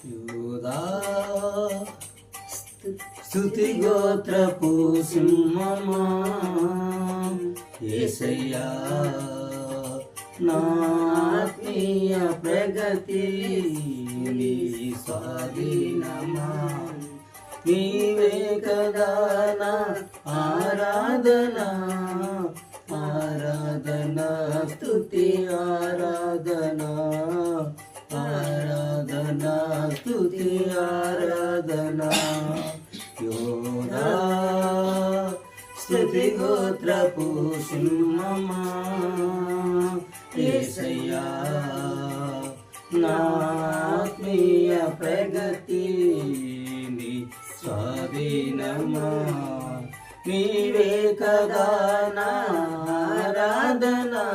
యూదా స్తుతి గోత్రపు సింహమా యేసయ్యా నా ఆత్మీయ ప్రగతి నీ స్వాధీనమా నీవే కదా నా ఆరాధనా ఆరాధనా స్తుతి ఆరాధనా ఆరాధనా స్తుతి ఆరాధనా యోనా స్తుతి గోత్రపు సింహమా యేసయ్యా నా ఆత్మీయ ప్రగతి నీ స్వాధీనమా నీవే కదా నా ఆరాధనా